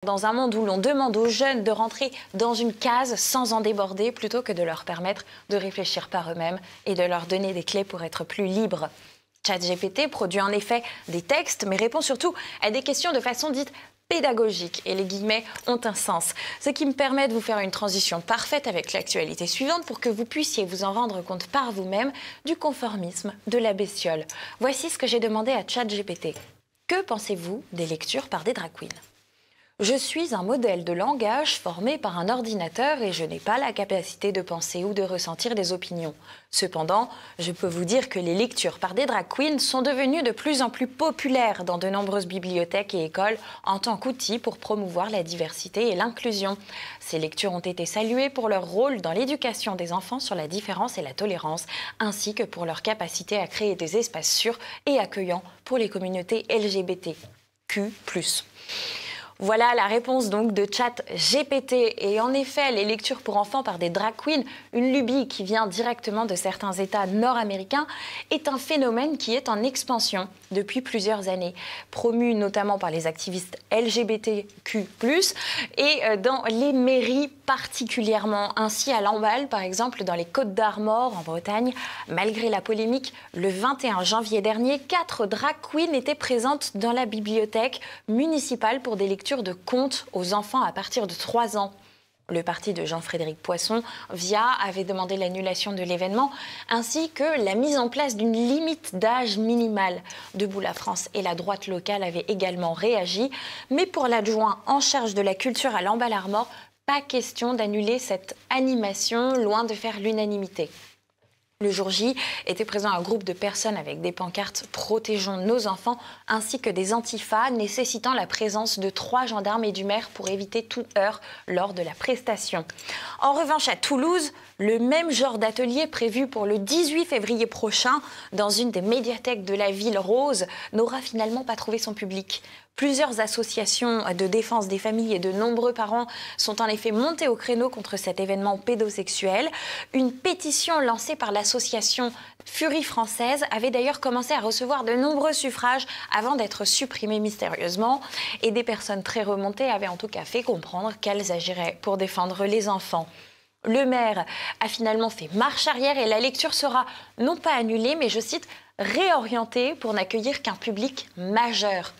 Dans un monde où l'on demande aux jeunes de rentrer dans une case sans en déborder, plutôt que de leur permettre de réfléchir par eux-mêmes et de leur donner des clés pour être plus libres. ChatGPT produit en effet des textes, mais répond surtout à des questions de façon dite pédagogique, et les guillemets ont un sens. Ce qui me permet de vous faire une transition parfaite avec l'actualité suivante pour que vous puissiez vous en rendre compte par vous-même du conformisme de la bestiole. Voici ce que j'ai demandé à ChatGPT. Que pensez-vous des lectures par des drag queens ? Je suis un modèle de langage formé par un ordinateur et je n'ai pas la capacité de penser ou de ressentir des opinions. Cependant, je peux vous dire que les lectures par des drag queens sont devenues de plus en plus populaires dans de nombreuses bibliothèques et écoles en tant qu'outil pour promouvoir la diversité et l'inclusion. Ces lectures ont été saluées pour leur rôle dans l'éducation des enfants sur la différence et la tolérance, ainsi que pour leur capacité à créer des espaces sûrs et accueillants pour les communautés LGBTQ+. Voilà la réponse donc de ChatGPT. Et en effet, les lectures pour enfants par des drag queens, une lubie qui vient directement de certains États nord-américains, est un phénomène qui est en expansion depuis plusieurs années, promu notamment par les activistes LGBTQ+, et dans les mairies particulièrement. Ainsi, à Lamballe, par exemple, dans les Côtes-d'Armor, en Bretagne, malgré la polémique, le 21 janvier dernier, 4 drag queens étaient présentes dans la bibliothèque municipale pour des lectures de contes aux enfants à partir de 3 ans. Le parti de Jean-Frédéric Poisson, VIA, avait demandé l'annulation de l'événement, ainsi que la mise en place d'une limite d'âge minimale. Debout la France et la droite locale avaient également réagi, mais pour l'adjoint en charge de la culture à Lamballe-Armor, pas question d'annuler cette animation, loin de faire l'unanimité. Le jour J était présent un groupe de personnes avec des pancartes « Protégeons nos enfants » ainsi que des antifas nécessitant la présence de 3 gendarmes et du maire pour éviter tout heurt lors de la prestation. En revanche, à Toulouse, le même genre d'atelier prévu pour le 18 février prochain dans une des médiathèques de la ville rose n'aura finalement pas trouvé son public. Plusieurs associations de défense des familles et de nombreux parents sont en effet montés au créneau contre cet événement pédosexuel. Une pétition lancée par l'association Furie Française avait d'ailleurs commencé à recevoir de nombreux suffrages avant d'être supprimée mystérieusement. Et des personnes très remontées avaient en tout cas fait comprendre qu'elles agiraient pour défendre les enfants. Le maire a finalement fait marche arrière et la lecture sera non pas annulée, mais je cite, réorientée pour n'accueillir qu'un public majeur.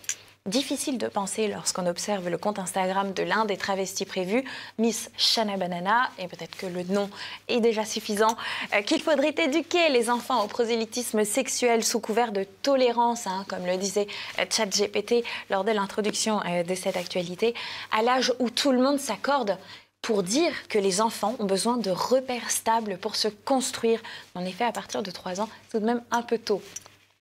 Difficile de penser lorsqu'on observe le compte Instagram de l'un des travestis prévus, Miss Shana Banana, et peut-être que le nom est déjà suffisant, qu'il faudrait éduquer les enfants au prosélytisme sexuel sous couvert de tolérance, comme le disait ChatGPT lors de l'introduction de cette actualité, à l'âge où tout le monde s'accorde pour dire que les enfants ont besoin de repères stables pour se construire. En effet, à partir de 3 ans, c'est tout de même un peu tôt.